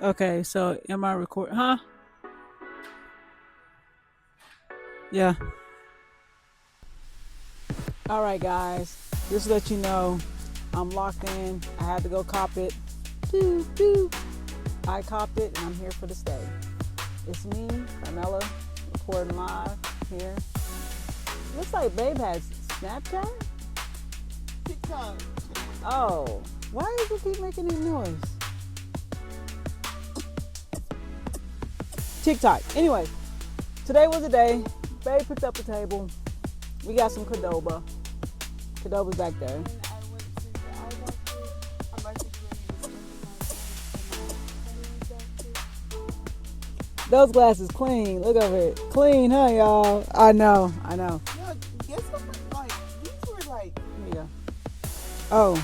Okay, so am I record? Huh? Yeah. All right, guys. Just to let you know, I'm locked in. I had to go cop it. Doo, doo. I copped it, and I'm here for the stay. It's me, Carmela, reporting live here. Looks like Babe has Snapchat. TikTok. Oh, why does it keep making that noise? TikTok. Anyway, today was the day. Babe picked up the table. We got some Qdoba. Qdoba's back there. And I went to the eye doctor. I'm actually getting the doctor. Those glasses clean. Look over it. Clean, huh, y'all? I know. Yeah, guess what? Like, these were like, Here you go. Oh.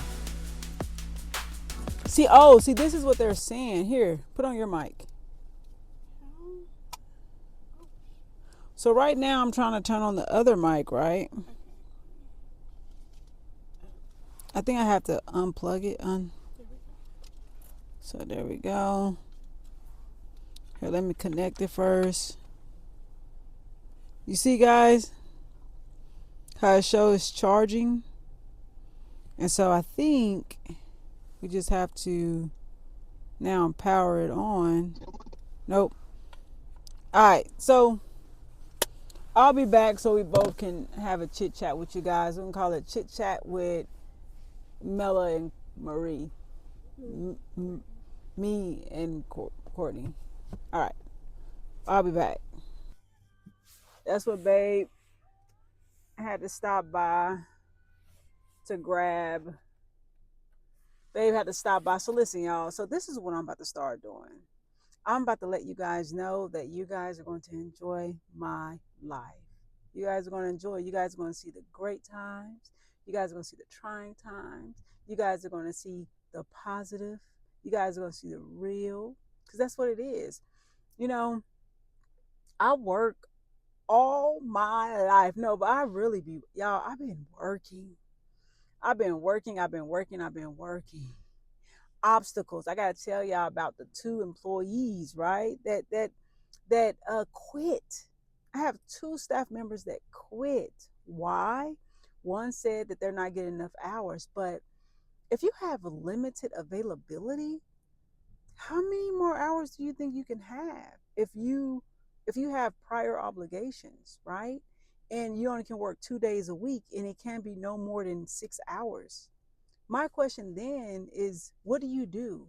See, this is what they're saying. Here, put on your mic. So right now I'm trying to turn on the other mic, right? I think I have to unplug it. So there we go. Here, let me connect it first. You see, guys, how it shows charging? And so I think we just have to now power it on. Nope. All right, so I'll be back so we both can have a chit chat with you guys. We can call it chit chat with Mela and Marie. Me and Courtney. All right, I'll be back. That's what Babe had to stop by to grab. Babe had to stop by. So listen, y'all. So this is what I'm about to start doing. I'm about to let you guys know that you guys are going to enjoy my life. You guys are going to enjoy. You guys are going to see the great times. You guys are going to see the trying times. You guys are going to see the positive. You guys are going to see the real, because that's what it is. You know, I work all my life. No, but I really be, y'all, I've been working. I've been working. Obstacles. I gotta tell y'all about the two employees, right? That quit. I have two staff members that quit. Why? One said that they're not getting enough hours, but if you have limited availability, how many more hours do you think you can have if you have prior obligations, right? And you only can work 2 days a week and it can be no more than 6 hours. My question then is, what do you do?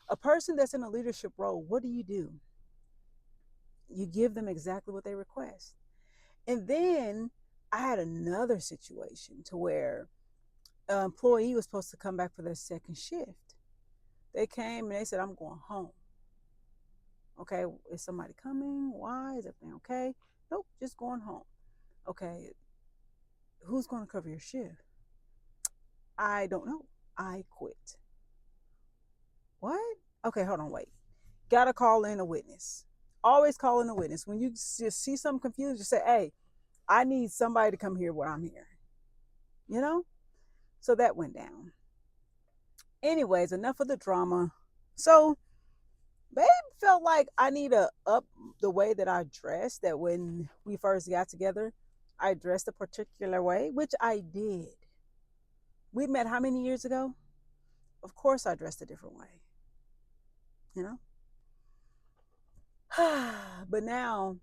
A person that's in a leadership role, what do? You give them exactly what they request. And then I had another situation to where an employee was supposed to come back for their second shift. They came and they said, I'm going home. Okay, is somebody coming? Why? Is everything okay? Nope, just going home. Okay, who's going to cover your shift? I don't know. I quit. What? Okay, hold on, wait. Gotta call in a witness. Always call in a witness. When you just see something confused, just say, hey, I need somebody to come hear what I'm hearing. You know? So that went down. Anyways, enough of the drama. So Babe felt like I need to up the way that I dressed, that when we first got together, I dressed a particular way, which I did. We met how many years ago? Of course I dressed a different way, you know? But now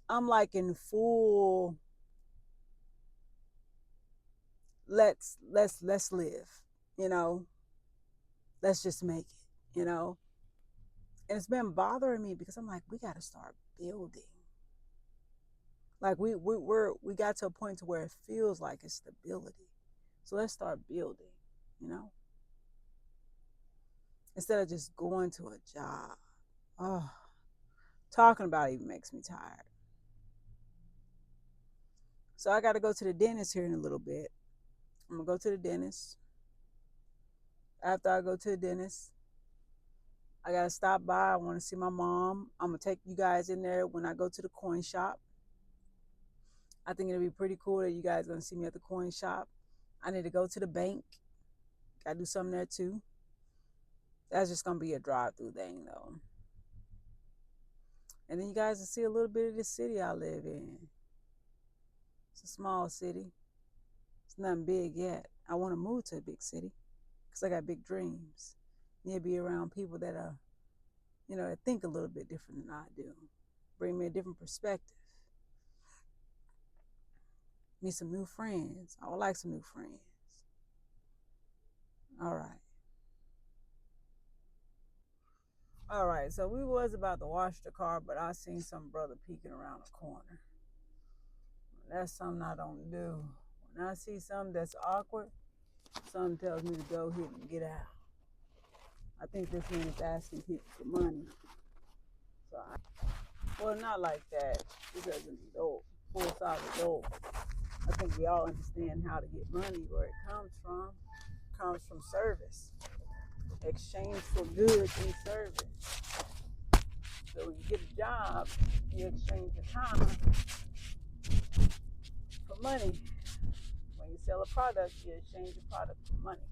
I'm like in full let's live, you know? Let's just make it, you know? And it's been bothering me because I'm like, we got to start building. Like we got to a point to where it feels like it's stability. So let's start building, you know, instead of just going to a job. Oh, talking about it even makes me tired. So I got to go to the dentist here in a little bit. I'm gonna go to the dentist. After I go to the dentist, I gotta stop by. I want to see my mom. I'm gonna take you guys in there when I go to the coin shop. I think it'll be pretty cool that you guys are gonna see me at the coin shop. I need to go to the bank. Gotta do something there too. That's just gonna be a drive-through thing though. And then you guys will see a little bit of the city I live in. It's a small city. It's nothing big yet. I want to move to a big city because I got big dreams. Need to be around people that are, that think a little bit different than I do. Bring me a different perspective. Meet some new friends. I would like some new friends. All right. All right, so we was about to wash the car, but I seen some brother peeking around the corner. That's something I don't do. When I see something that's awkward, something tells me to go ahead and get out. I think this man is asking people for money. So, well, not like that. This as an adult, full-size adult. I think we all understand how to get money, where it comes from. It comes from service. Exchange for goods and service. So when you get a job, you exchange your time for money. When you sell a product, you exchange your product for money.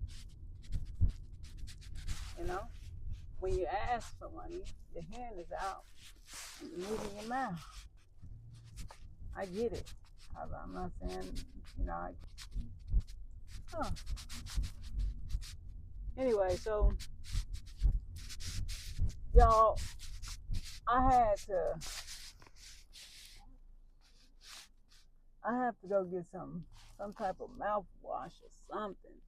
When you ask for money, your hand is out and you're moving your mouth. I get it. I'm not saying, Anyway, so y'all, I have to go get some type of mouthwash or something.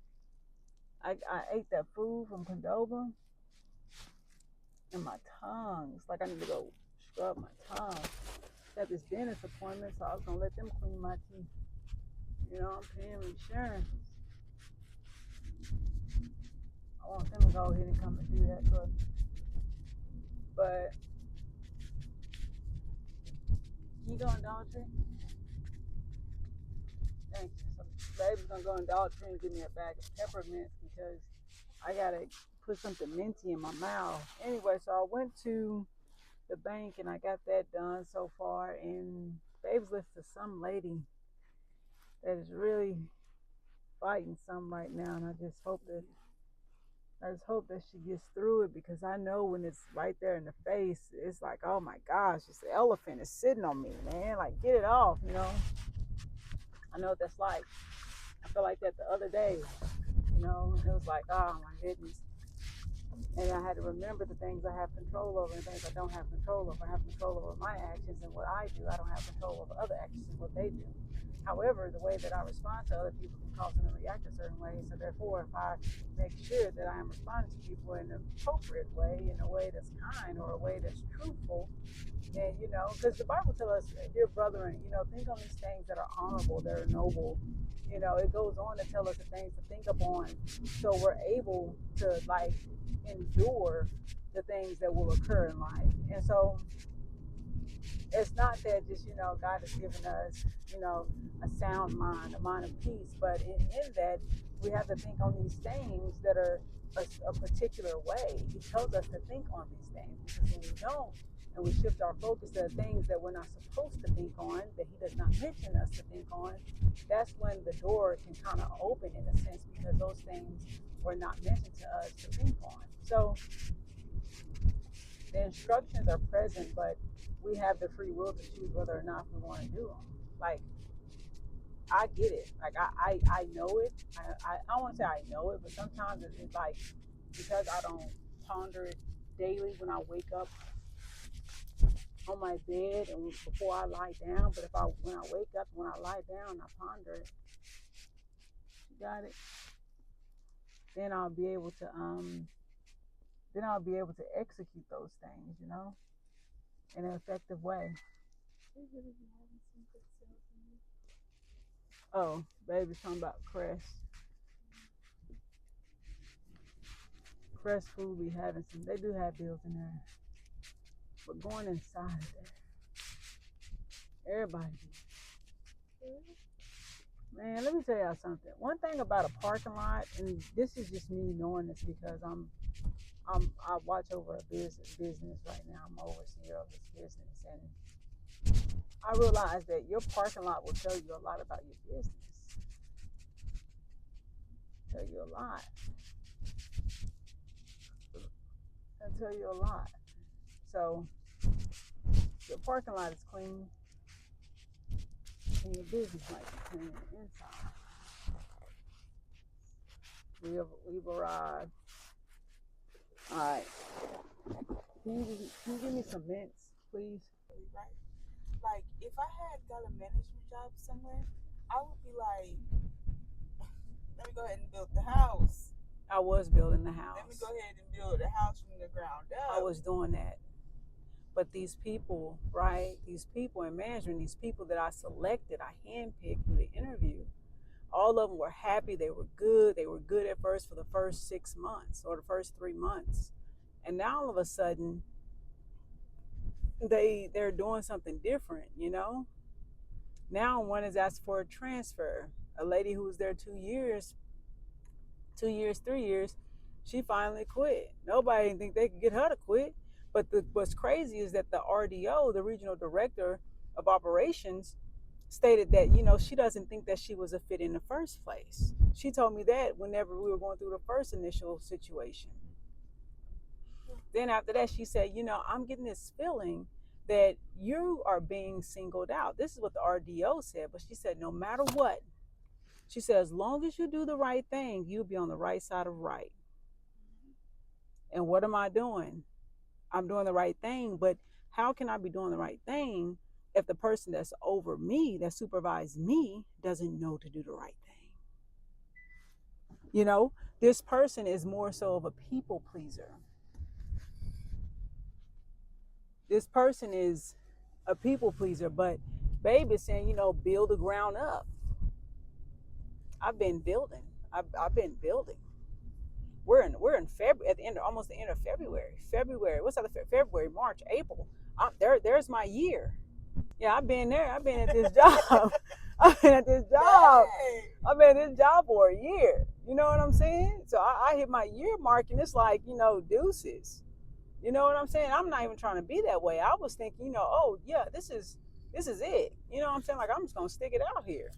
I ate that food from Qdoba and my tongue. It's like I need to go scrub my tongue. Got this dentist appointment, so I was gonna let them clean my teeth. I'm paying insurance. I want them to go ahead and come and do that for me. But can you go in Dollar Tree? Thank you. So baby's gonna go in Dollar Tree and give me a bag of peppermints because I gotta put something minty in my mouth. Anyway, so I went to the bank and I got that done so far, and baby's listening to some lady that is really fighting some right now, and I just hope that she gets through it, because I know when it's right there in the face, it's like, oh my gosh, this elephant is sitting on me, man. Like, get it off, I know what that's like. I felt like that the other day, it was like, oh my goodness. And I had to remember the things I have control over and things I don't have control over. I have control over my actions and what I do. I don't have control over other actions and what they do. However, the way that I respond to other people can cause them to react a certain way. So therefore, if I make sure that I am responding to people in an appropriate way, in a way that's kind or a way that's truthful, then, because the Bible tells us, dear brethren, think on these things that are honorable, that are noble. It goes on to tell us the things to think upon, so we're able to, endure the things that will occur in life. And so it's not that just, God has given us, a sound mind, a mind of peace, but in that we have to think on these things that are a particular way. He tells us to think on these things, because when we don't, and we shift our focus to things that we're not supposed to think on, that he does not mention us to think on, that's when the door can kind of open, in a sense, because those things were not mentioned to us to think on. So the instructions are present, but we have the free will to choose whether or not we want to do them. Like, I get it. Like, I know it. I don't want to say I know it, but sometimes it's like, because I don't ponder it daily when I wake up on my bed and before I lie down. But when I wake up, when I lie down, I ponder it. You got it? Then I'll be able to execute those things, in an effective way. Oh, baby's talking about Crest. Crest Food be having some. They do have deals in there, but going inside of there, everybody. Man, let me tell y'all something. One thing about a parking lot, and this is just me knowing this because I watch over a business right now. I'm overseer of this business, and I realize that your parking lot will tell you a lot about your business. Tell you a lot. That'll tell you a lot. So your parking lot is clean, and your business might be clean on the inside. We've arrived. All right. Can you give me some mints, please? Right? Like, if I had got a management job somewhere, I would be like, let me go ahead and build the house. I was building the house. Let me go ahead and build the house from the ground up. I was doing that. But these people, right? These people in management, these people that I selected, I handpicked through the interview, all of them were happy. They were good. They were good at first for the first 6 months or the first 3 months. And now all of a sudden, they're doing something different, you know? Now one is asked for a transfer. A lady who was there 2 years, 3 years, she finally quit. Nobody didn't think they could get her to quit. But what's crazy is that the RDO, the regional director of operations, stated that, you know, she doesn't think that she was a fit in the first place. She told me that whenever we were going through the first initial situation. Then after that, she said, you know, I'm getting this feeling that you are being singled out. This is what the RDO said. But she said, no matter what, she said, as long as you do the right thing, you'll be on the right side of right. And what am I doing? I'm doing the right thing, but how can I be doing the right thing if the person that's over me, that supervised me, doesn't know to do the right thing? You know, this person is more so of a people pleaser. This person is a people pleaser, but Babe is saying, you know, build the ground up. I've been building. I've been building. We're in February, at the end, almost the end of February. What's that? February, March, April. There's my year. Yeah, I've been there. I've been at this job. I've been at this job. I've been at this job for a year. You know what I'm saying? So I hit my year mark, and it's like, you know, deuces. You know what I'm saying? I'm not even trying to be that way. I was thinking, you know, oh yeah, this is it. You know what I'm saying? Like, I'm just gonna stick it out here.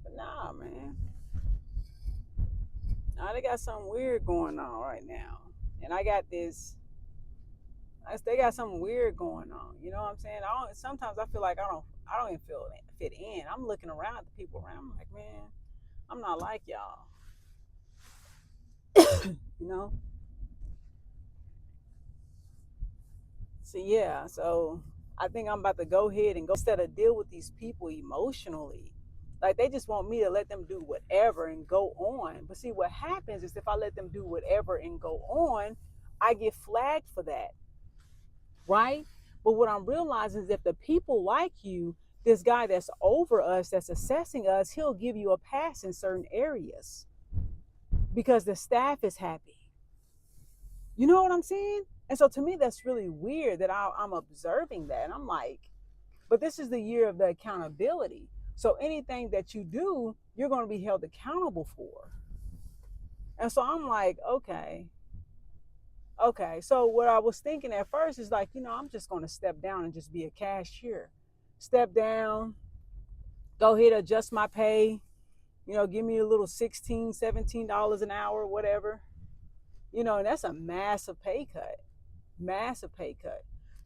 But nah, man. Now they got something weird going on right now, and I got this. They got something weird going on. You know what I'm saying? Sometimes I feel like I don't even fit in. I'm looking around at the people around. I'm like, man, I'm not like y'all. You know? So yeah, so I think I'm about to go ahead and go, instead of deal with these people emotionally. Like, they just want me to let them do whatever and go on. But see, what happens is if I let them do whatever and go on, I get flagged for that. Right? But what I'm realizing is if the people like you, this guy that's over us, that's assessing us, he'll give you a pass in certain areas because the staff is happy. You know what I'm saying? And so to me, that's really weird that I'm observing that. And I'm like, but this is the year of the accountability. So anything that you do, you're going to be held accountable for. And so I'm like, okay. So what I was thinking at first is like, you know, I'm just going to step down and just be a cashier. Step down, go ahead, adjust my pay, you know, give me a little $16, $17 an hour, whatever. You know, and that's a massive pay cut.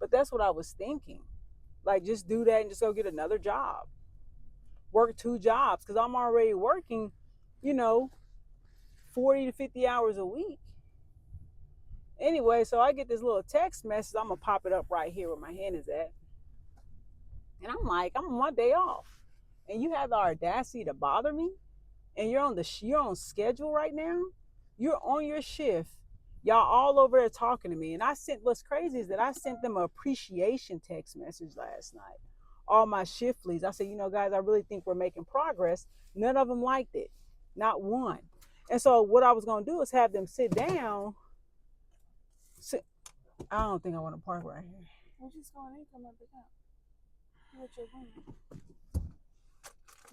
But that's what I was thinking. Like, just do that and just go get another job. Work 2 jobs, because I'm already working, you know, 40 to 50 hours a week. Anyway, so I get this little text message. I'm going to pop it up right here where my hand is at. And I'm like, I'm on my day off. And you have the audacity to bother me? And you're on schedule right now? You're on your shift. Y'all all over there talking to me. And what's crazy is that I sent them an appreciation text message last night. All my shift leads. I said, you know, guys, I really think we're making progress. None of them liked it. Not one. And so what I was going to do is have them sit down. I don't think I want to park right here. We're just going in, come up and out. Do what you're doing.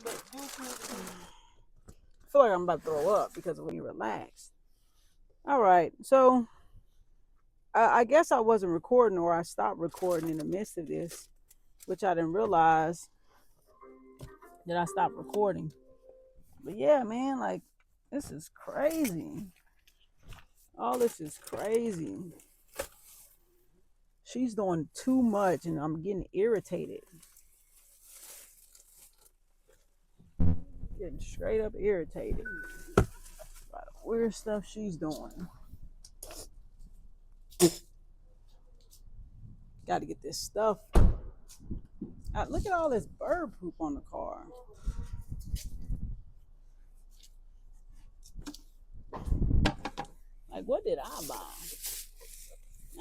But do what you're doing. I feel like I'm about to throw up because of when you relax. All right. So I guess I wasn't recording, or I stopped recording in the midst of this, which I didn't realize that I stopped recording. But yeah, man, like, this is crazy. All this is crazy. She's doing too much and I'm getting irritated. Getting straight up irritated by the weird stuff she's doing. Got to get this stuff. Look at all this bird poop on the car. Like, what did I buy?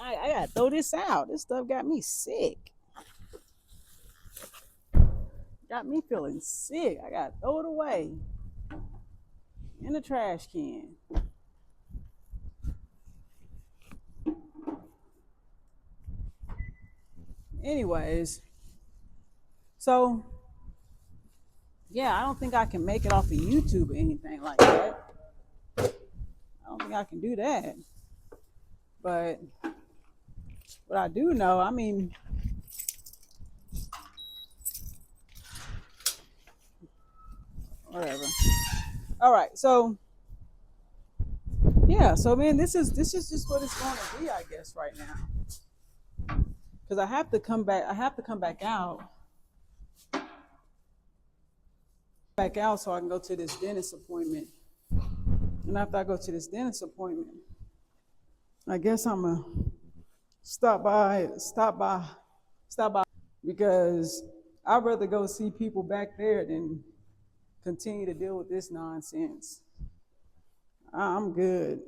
I gotta throw this out. This stuff got me sick. Got me feeling sick. I gotta throw it away in the trash can. Anyways, so yeah, I don't think I can make it off of YouTube or anything like that. I don't think I can do that. But what I do know, I mean, whatever. All right, so yeah, so man, this is just what it's going to be, I guess, right now. Because I have to come back. I have to come back out so I can go to this dentist appointment. And after I go to this dentist appointment, I guess I'm gonna stop by because I'd rather go see people back there than continue to deal with this nonsense. I'm good.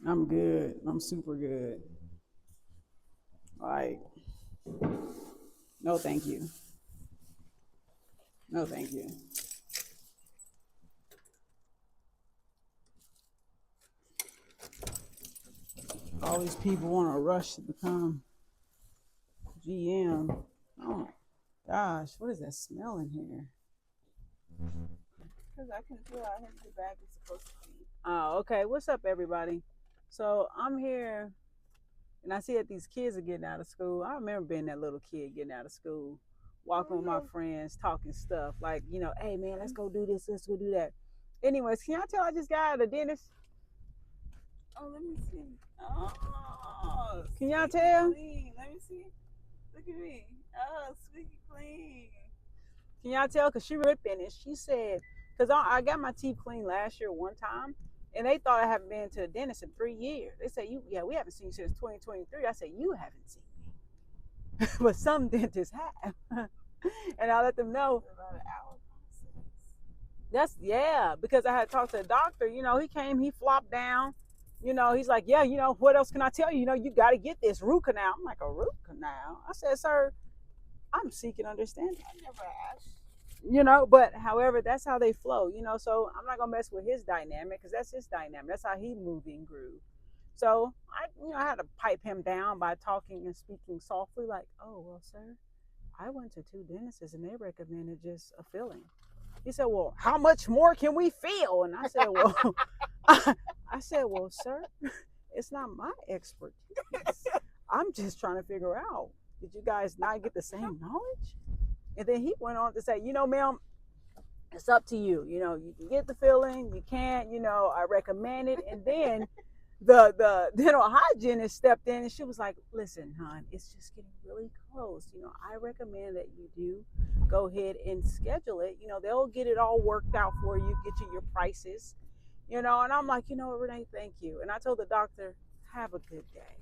I'm good. I'm super good. Like, no, thank you. No, thank you. All these people want to rush to become GM. Oh my gosh, what is that smell in here? Because I can feel how heavy the bag is supposed to be. Oh, okay. What's up, everybody? So I'm here, and I see that these kids are getting out of school. I remember being that little kid getting out of school, walking with my friends, talking stuff like, you know, hey man, let's go do this, let's go do that. Anyways, can y'all tell I just got out of the dentist? Oh, let me see. Oh, can y'all tell? Clean. Let me see. Look at me. Oh, squeaky clean. Can y'all tell? Because she really finished. She said, because I got my teeth cleaned last year one time, and they thought I haven't been to the dentist in 3 years. They said, we haven't seen you since 2023. I said, you haven't seen me. But some dentists have. And I let them know. About an hour. Because I had talked to the doctor. You know, he came, he flopped down. You know, he's like, yeah, you know, what else can I tell you? You know, you got to get this root canal. I'm like, a root canal? I said, sir, I'm seeking understanding. I never asked. You know, but however, that's how they flow, you know, so I'm not going to mess with his dynamic because that's his dynamic. That's how he moved and grew. So I had to pipe him down by talking and speaking softly like, oh, well, sir, I went to 2 dentists and they recommended just a filling. He said, well, how much more can we fill? And I said, well, well, sir, it's not my expertise. I'm just trying to figure out, did you guys not get the same knowledge? And then he went on to say, you know, ma'am, it's up to you. You know, you can get the filling, you can't, you know, I recommend it. And then the dental hygienist stepped in and she was like, listen, hon, it's just getting really close. You know, I recommend that you do go ahead and schedule it. You know, they'll get it all worked out for you, get you your prices, you know. And I'm like, you know what, Renee, thank you. And I told the doctor, have a good day.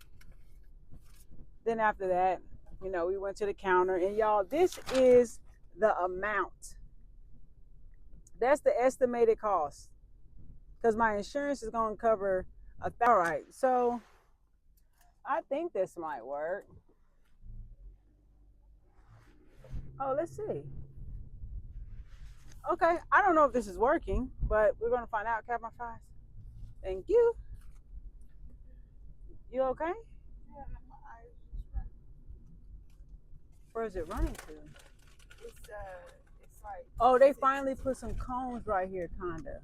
Then after that, you know, we went to the counter and y'all, this is the amount. That's the estimated cost because my insurance is going to cover all right. So I think this might work. Oh, let's see. Okay. I don't know if this is working, but we're going to find out. Cap my fries. Thank you. You okay? Yeah, my eyes just running. Where is it running to? It's like. Oh, they finally put some cones right here, kinda.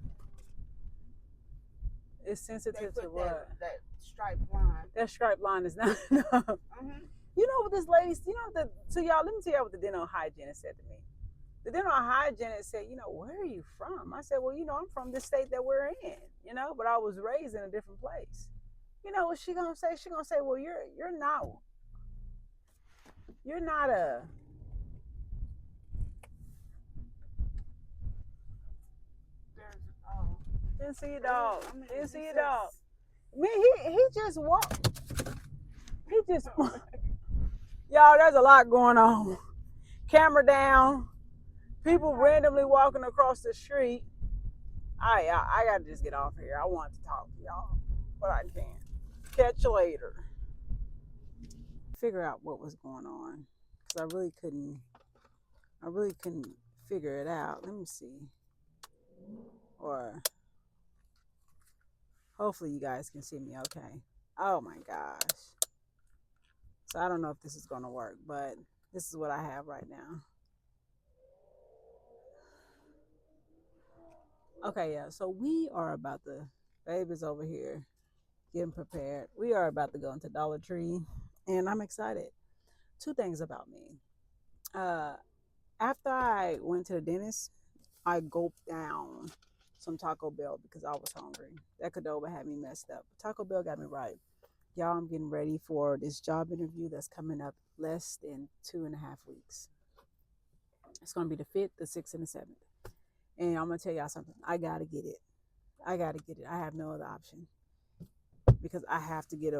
It's sensitive to what? That striped line. That striped line is not enough. You know what this lady, so y'all, let me tell y'all what the dental hygienist said to me. The dental hygienist said, where are you from? I said, well, I'm from the state that we're in, but I was raised in a different place. You know what she gonna say? She gonna say, well, you're not a. There's oh, Didn't see a dog. I mean, Didn't he see a says, dog. Man, he just walked. He just y'all. There's a lot going on. Camera down. People randomly walking across the street. I gotta just get off here. I want to talk to y'all, but I can't. Catch you later. Figure out what was going on because I really couldn't figure it out. Let me see. Or hopefully you guys can see me okay. Oh my gosh. So I don't know if this is going to work, but this is what I have right now. Okay, yeah. So we are about to, babe is over here getting prepared. We are about to go into Dollar Tree and I'm excited. Two things about me. Uh, After I went to the dentist, I gulped down some Taco Bell because I was hungry. That Qdoba had me messed up. Taco Bell got me right. Y'all, I'm getting ready for this job interview that's coming up less than 2.5 weeks. It's going to be the 5th, the 6th, and the 7th. And I'm going to tell y'all something. I got to get it. I got to get it. I have no other option because I have to get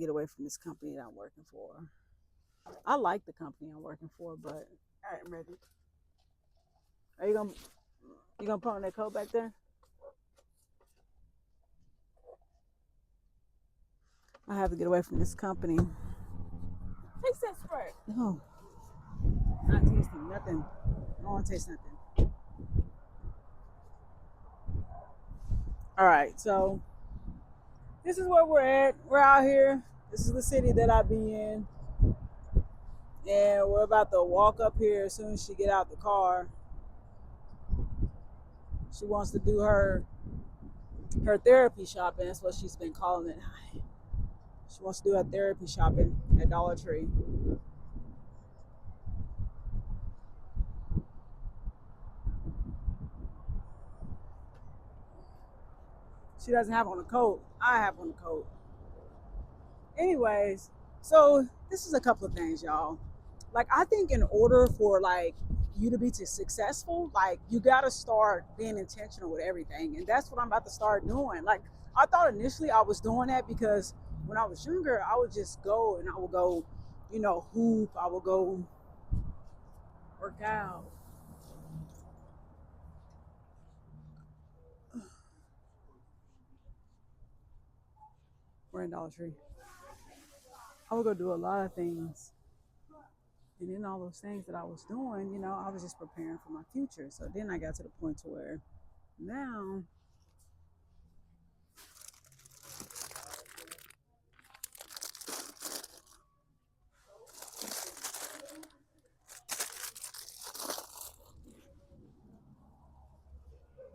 away from this company that I'm working for. I like the company I'm working for, but all right, I'm ready. are you gonna put on that coat back there? I have to get away from this company. Taste that Sprite. No, not tasting nothing. I don't want to taste nothing. All right, so this is where we're at. We're out here. This is the city that I be in, and we're about to walk up here as soon as she get out the car. She wants to do her therapy shopping. That's what she's been calling it. She wants to do her therapy shopping at Dollar Tree. She doesn't have on a coat. I have on a coat. Anyways, so this is a couple of things, y'all. Like, I think in order for like you to be successful, like you gotta start being intentional with everything. And that's what I'm about to start doing. Like, I thought initially I was doing that because when I was younger, I would just go and I would go, hoop, I would go work out. We're in Dollar Tree. I would go do a lot of things. And then all those things that I was doing, I was just preparing for my future. So then I got to the point to where now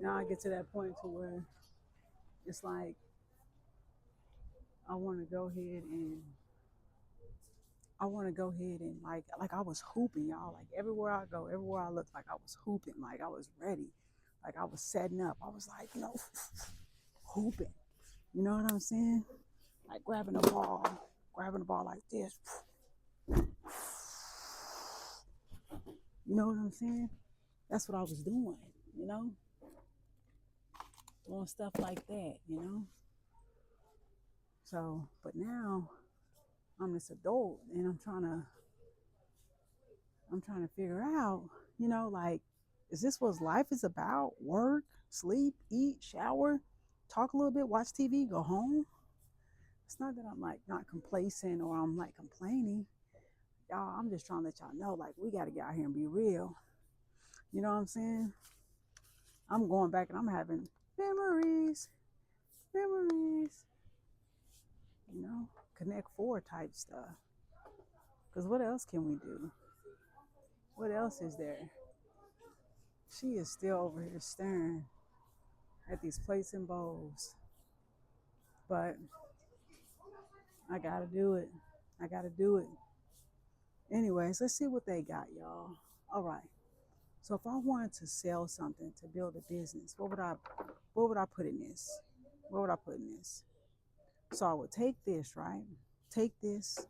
I get to that point to where it's like I want to go ahead and like I was hooping, y'all. Like everywhere I go, everywhere I looked, like I was hooping, like I was ready, like I was setting up. I was like, hooping. You know what I'm saying? Like grabbing the ball like this. You know what I'm saying? That's what I was doing, you know? Doing stuff like that. So, but now I'm this adult and I'm trying to figure out, like, is this what life is about? Work, sleep, eat, shower, talk a little bit, watch TV, go home. It's not that I'm like not complacent or I'm like complaining. Y'all, I'm just trying to let y'all know, like, we got to get out here and be real. You know what I'm saying? I'm going back and I'm having memories, Connect Four type stuff. Because what else can we do? What else is there? She is still over here staring at these plates and bowls. But I gotta do it. I gotta do it. Anyways, let's see what they got, y'all. All right. So if I wanted to sell something to build a business, what would I put in this? What would I put in this? So I would take this, right? Take this,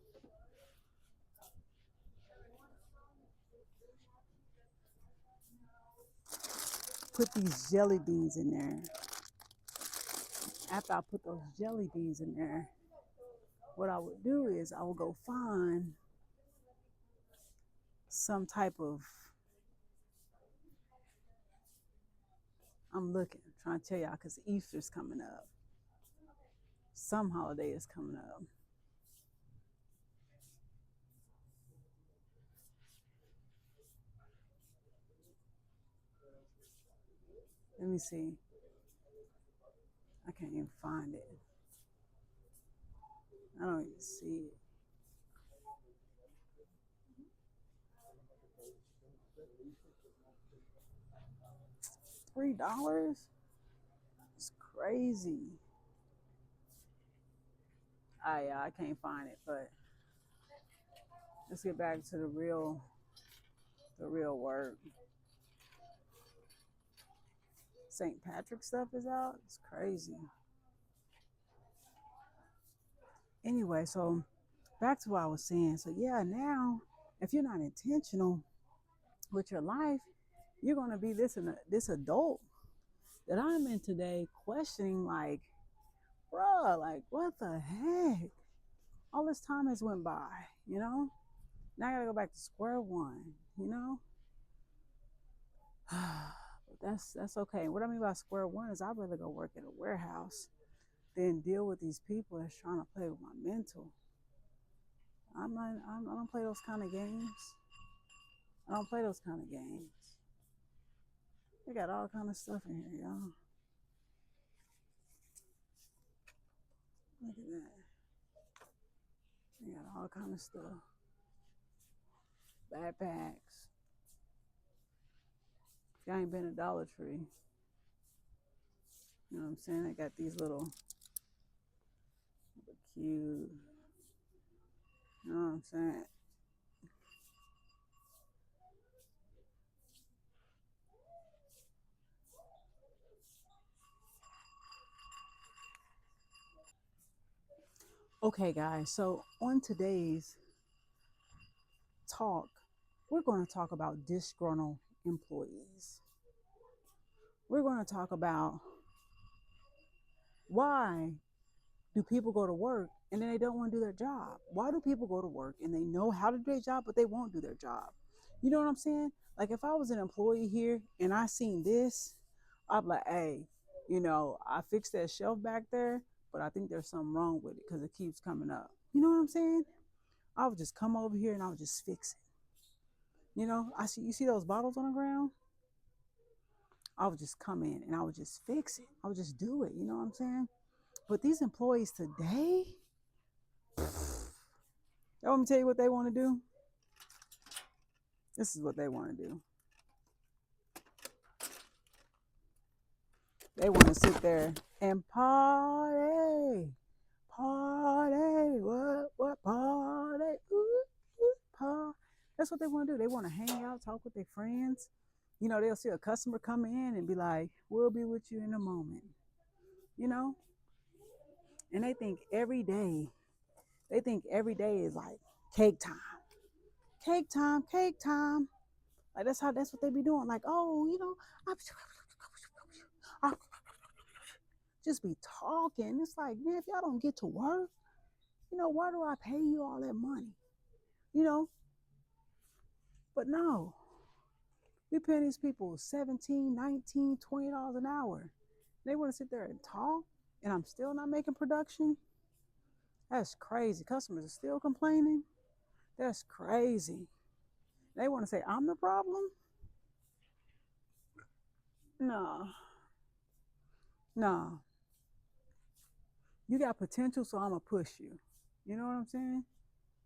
put these jelly beans in there. After I put those jelly beans in there, what I would do is I would go find some type of, I'm looking, trying to tell y'all because Easter's coming up. Some holiday is coming up. Let me see. I can't even find it. I don't even see it. $3? It's crazy. I can't find it, but let's get back to the real work. St. Patrick stuff is out. It's crazy. Anyway, so back to what I was saying. So yeah, now if you're not intentional with your life, you're gonna be this adult that I'm in today, questioning like, bruh, like what the heck? All this time has went by, you know. Now I gotta go back to square one, you know. But that's okay. What I mean by square one is I'd rather go work at a warehouse than deal with these people that's trying to play with my mental. I don't play those kind of games. I don't play those kind of games. They got all kind of stuff in here, y'all. Look at that. They got all kind of stuff. Backpacks. If y'all ain't been to Dollar Tree, you know what I'm saying? They got these little cute. You know what I'm saying? Okay, guys. So on today's talk, we're going to talk about disgruntled employees. We're going to talk about why do people go to work and then they don't want to do their job? Why do people go to work and they know how to do their job, but they won't do their job? You know what I'm saying? Like if I was an employee here and I seen this, I'd be like, hey, I fixed that shelf back there, but I think there's something wrong with it because it keeps coming up. You know what I'm saying? I would just come over here and I would just fix it. You see those bottles on the ground? I would just come in and I would just fix it. I would just do it. You know what I'm saying? But these employees today, let me tell you what they want to do. This is what they want to do. They want to sit there and party, what party, party. That's what they want to do. They want to hang out, talk with their friends. They'll see a customer come in and be like, we'll be with you in a moment, you know? And they think every day is like cake time. Cake time, cake time. Like that's what they be doing. Like, oh, I just be talking. It's like, man, if y'all don't get to work, why do I pay you all that money? You know? But no, we paying these people 17, 19, $20 an hour. They want to sit there and talk, and I'm still not making production. That's crazy. Customers are still complaining. That's crazy. They want to say I'm the problem. No, no. You got potential, so I'm gonna push you. You know what I'm saying?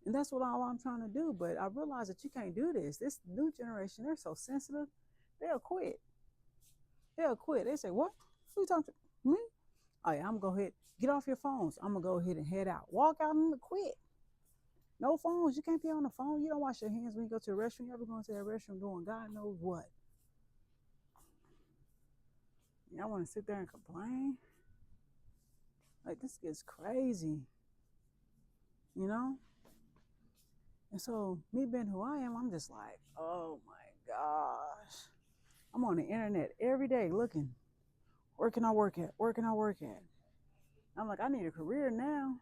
And that's what all I'm trying to do. But I realize that you can't do this. This new generation, they're so sensitive. They'll quit. They'll quit. They say, what? Who you talking to? Me? Oh yeah, I'm gonna go ahead. Get off your phones. I'm gonna go ahead and head out. Walk out and quit. No phones. You can't be on the phone. You don't wash your hands when you go to the restroom. You ever going to the restroom doing God knows what? Y'all want to sit there and complain? Like, this gets crazy, you know? And so, me being who I am, I'm just like, oh my gosh. I'm on the internet every day looking. Where can I work at? Where can I work at? I'm like, I need a career now.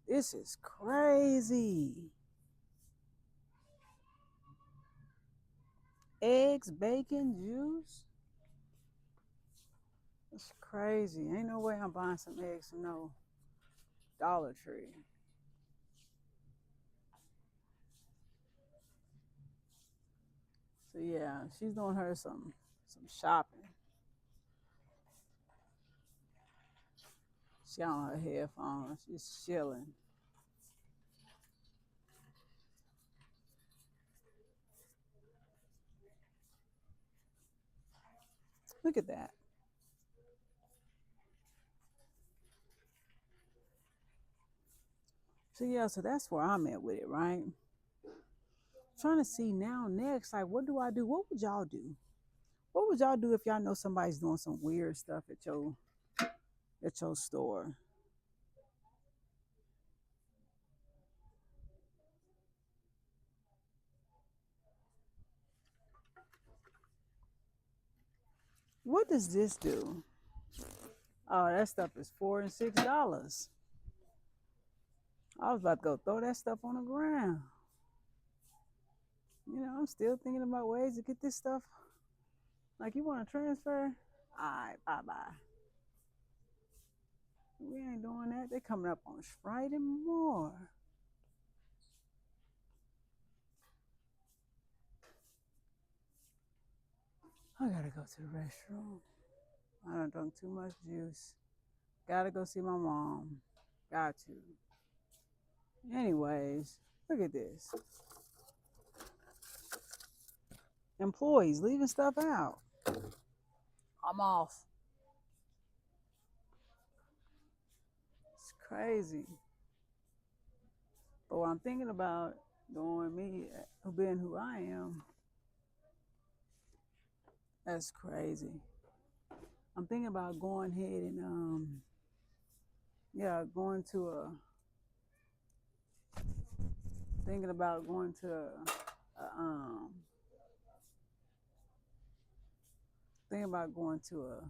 This is crazy. Eggs, bacon, juice. It's crazy. Ain't no way I'm buying some eggs from no Dollar Tree. So yeah, she's doing her some shopping. She got on her headphones. She's chilling. Look at that. So yeah, so that's where I'm at with it, right? Trying to see now next, like, what do I do? What would y'all do? What would y'all do if y'all know somebody's doing some weird stuff at your store? What does this do? Oh, that stuff is $4 and $6. I was about to go throw that stuff on the ground. You know, I'm still thinking about ways to get this stuff. Like, you want to transfer? All right, bye-bye. We ain't doing that. They coming up on Friday more. I gotta go to the restroom. I done drunk too much juice. Gotta go see my mom. Got to. Anyways, look at this. Employees leaving stuff out. I'm off. It's crazy. But what I'm thinking about doing, me being who I am, that's crazy. I'm thinking about going ahead and going to a thinking about going to thinking about going to a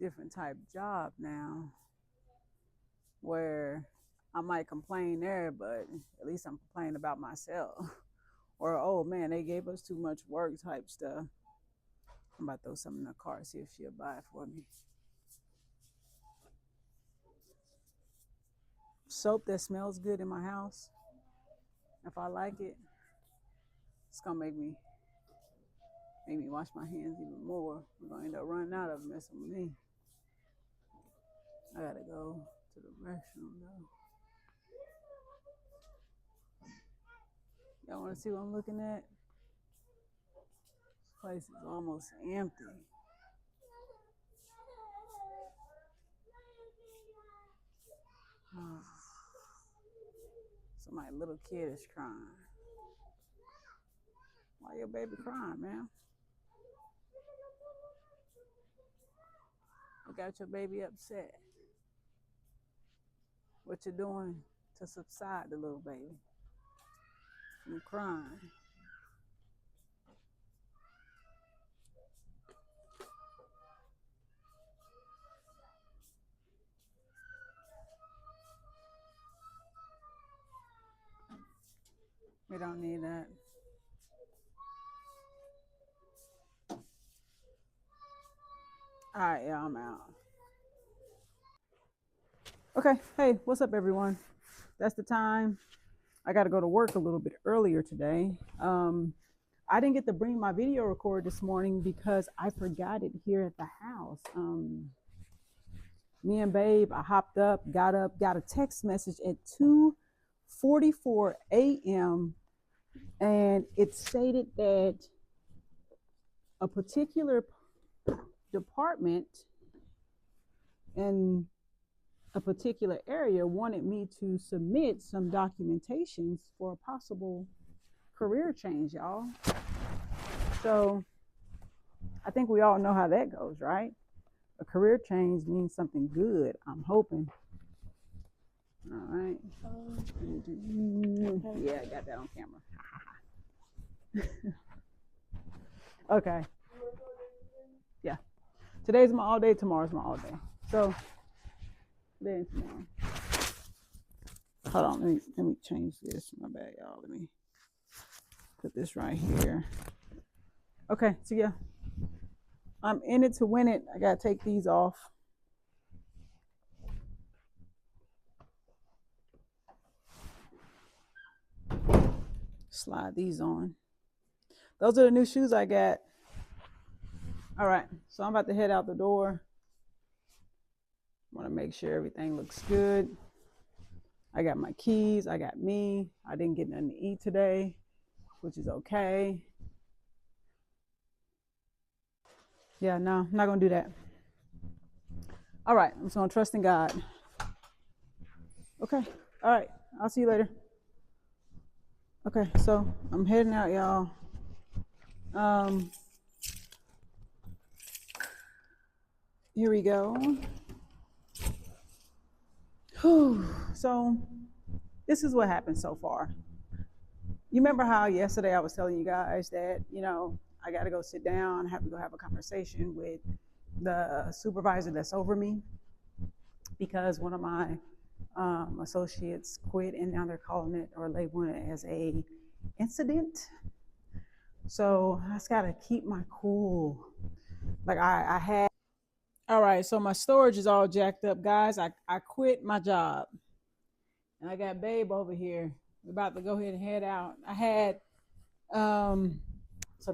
different type job now, where I might complain there, but at least I'm complaining about myself. Or, oh man, they gave us too much work type stuff. I'm about to throw something in the car, see if she'll buy it for me. Soap that smells good in my house. If I like it, it's gonna make me wash my hands even more. We're gonna end up running out of them messing with me. I gotta go to the restroom though. Y'all wanna see what I'm looking at? This place is almost empty. So my little kid is crying. Why your baby crying, man? What got your baby upset? What you doing to subside the little baby from crying? We don't need that. All right, yeah, I'm out. Okay, hey, what's up, everyone? That's the time. I got to go to work a little bit earlier today. I didn't get to bring my video recorder this morning because I forgot it here at the house. Me and Babe, I hopped up, got a text message at 2:44 a.m. and it stated that a particular department in a particular area wanted me to submit some documentations for a possible career change, y'all. So I think we all know how that goes, right? A career change means something good. I'm hoping. All right. Yeah, I got that on camera. Okay. Yeah. Today's my all day. Tomorrow's my all day. So today and tomorrow. Hold on. Let me change this. My bad, y'all. Let me put this right here. Okay. So yeah, I'm in it to win it. I gotta take these off. Slide these on. Those are the new shoes I got. All right, so I'm about to head out the door. I want to make sure everything looks good. I got my keys. I got me. I didn't get nothing to eat today, which is okay. Yeah, no, I'm not going to do that. All right, I'm just going to trust in God. Okay, all right, I'll see you later. Okay, so I'm heading out, y'all. Here we go. Whew. So this is what happened so far. You remember how yesterday I was telling you guys that, I got to go sit down, I have to go have a conversation with the supervisor that's over me because one of my associates quit, and now they're calling it or labeling it as a incident. So I just got to keep my cool. Like I had. All right, so my storage is all jacked up, guys. I quit my job, and I got Babe over here. We're about to go ahead and head out. I had some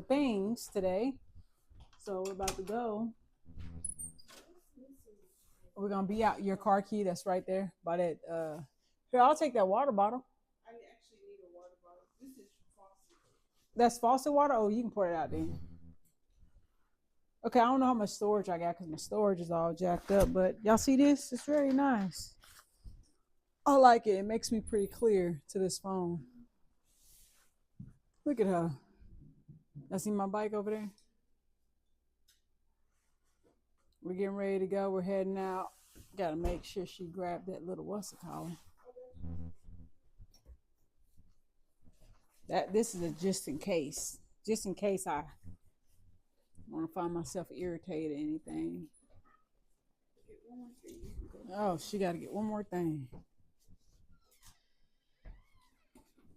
things today, so we're about to go. We're gonna be out. Your car key, that's right there by that. Here, I'll take that water bottle. I actually need a water bottle. This is faucet. That's faucet water. Oh, you can pour it out then. Okay, I don't know how much storage I got because my storage is all jacked up, but y'all see this? It's very nice. I like it. It makes me pretty clear to this phone. Look at her. I see my bike over there. We're getting ready to go. We're heading out. Got to make sure she grabbed that little what's it called. This is a just in case I want to find myself irritated or anything. Oh, she got to get one more thing.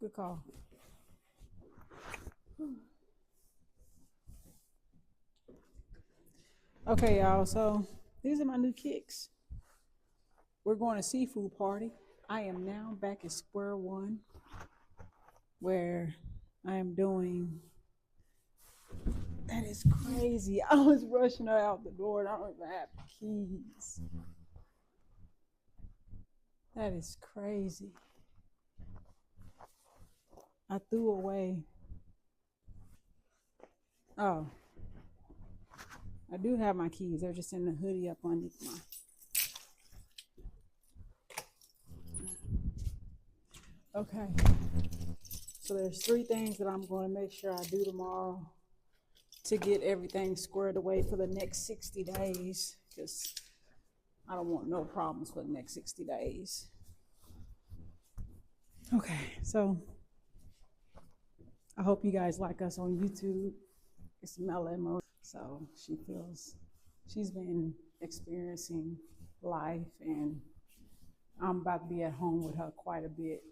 Good call. Okay, y'all. So these are my new kicks. We're going to seafood party. I am now back at square one, where I am doing. That is crazy. I was rushing her out the door and I don't even have keys. That is crazy. I threw away. Oh, I do have my keys. They're just in the hoodie up underneath my. Okay. So there's 3 things that I'm going to make sure I do tomorrow to get everything squared away for the next 60 days, because I don't want no problems for the next 60 days. Okay, so I hope you guys like us on YouTube. It's Mela Emo. So she's been experiencing life, and I'm about to be at home with her quite a bit,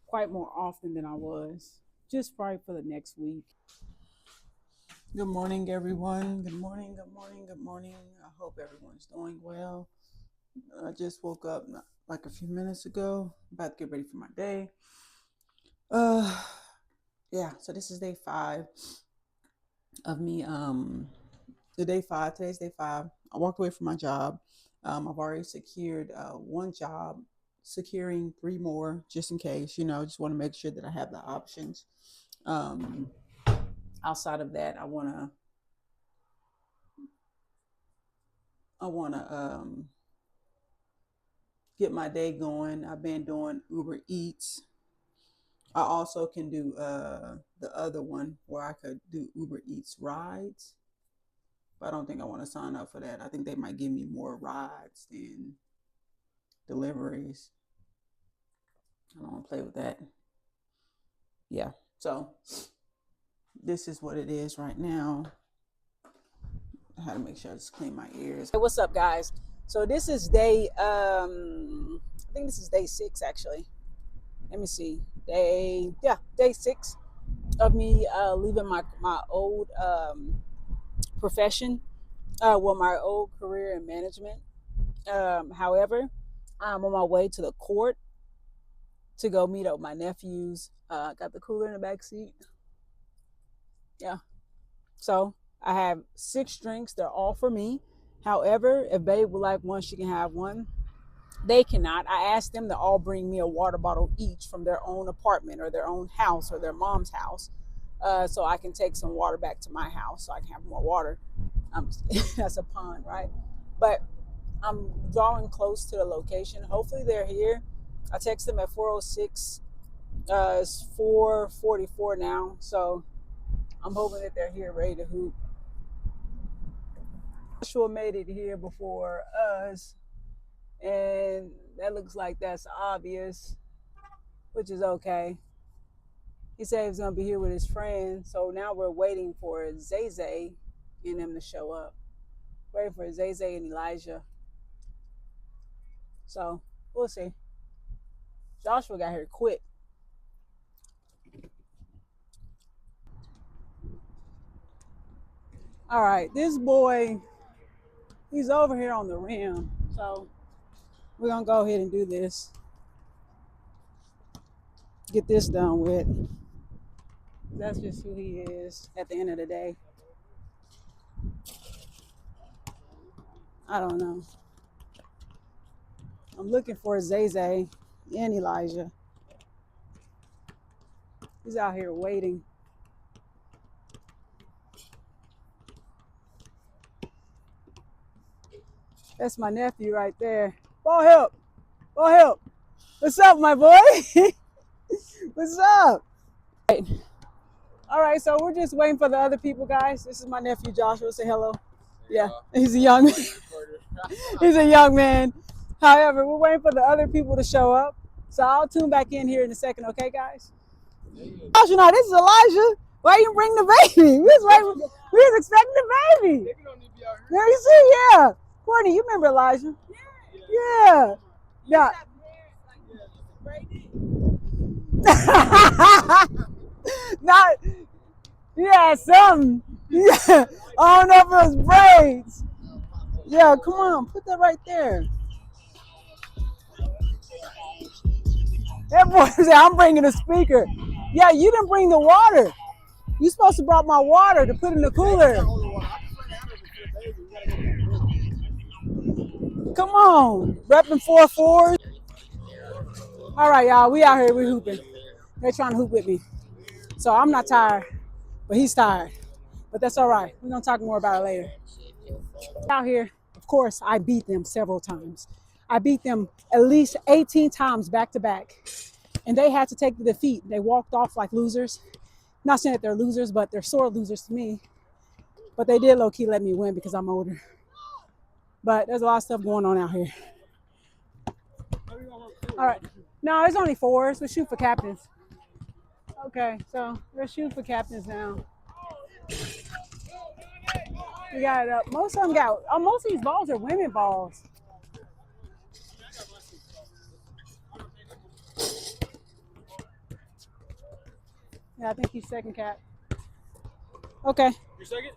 quite more often than I was, just probably for the next week. Good morning, everyone. Good morning, good morning, good morning. I hope everyone's doing well. I just woke up like a few minutes ago, about to get ready for my day. Yeah, so this is day 5 of me. Today's day 5. I walked away from my job. I've already secured 1 job, securing 3 more just in case, just want to make sure that I have the options. Outside of that, I want to get my day going. I've been doing Uber Eats. I also can do the other one where I could do Uber Eats rides. I don't think I want to sign up for that. I think they might give me more rides than deliveries. I don't want to play with that. Yeah, so this is what it is right now. I had to make sure I just clean my ears. Hey, what's up, guys? So this is day, I think this is day 6, actually. Let me see. Day 6 of me leaving my old profession, my old career in management. However, I'm on my way to the court to go meet up with my nephews. Got the cooler in the back seat. Yeah. So I have 6 drinks. They're all for me. However, if Babe would like one, she can have one. They cannot. I asked them to all bring me a water bottle each from their own apartment or their own house or their mom's house, so I can take some water back to my house so I can have more water. That's a pond, right? But I'm drawing close to the location. Hopefully they're here. I text them at 4:06. It's 4:44 now, so I'm hoping that they're here ready to hoop. Joshua made it here before us, and that looks like that's obvious, which is okay. He said he was gonna be here with his friend, so now we're waiting for Zay Zay and them to show up. Waiting for Zay Zay and Elijah. So we'll see. Joshua got here quick. All right, this boy, he's over here on the rim, so we're gonna go ahead and do this. Get this done with. That's just who he is at the end of the day. I don't know. I'm looking for Zay Zay and Elijah. He's out here waiting. That's my nephew right there. Ball help. Ball help. What's up, my boy? What's up? All right, so we're just waiting for the other people, guys. This is my nephew, Joshua. Say hello. Yeah, he's a young he's a young man. However, we're waiting for the other people to show up. So I'll tune back in here in a second, okay, guys? Joshua, no, this is Elijah. Why you bring the baby? We was expecting the baby. There you see, yeah. Courtney, you remember Elijah? Yeah. Yeah. Not, yeah, something. Yeah. I don't know if it was braids. Yeah, come on, put that right there. That boy said, I'm bringing a speaker. Yeah, you didn't bring the water. You supposed to brought my water to put in the cooler. Come on, repping 4-4s. All right, y'all, we out here, we hooping. They're trying to hoop with me. So I'm not tired, but he's tired. But that's all right. We're gonna talk more about it later. Out here, of course, I beat them several times. I beat them at least 18 times back to back. And they had to take the defeat. They walked off like losers. Not saying that they're losers, but they're sore losers to me. But they did low-key let me win because I'm older. But there's a lot of stuff going on out here. All right. No, it's only 4s. We shoot for captains. Okay, so we're shooting for captains now. We got it up. Most of them got, most of these balls are women balls. Yeah, I think he's second cap. Okay. You're second?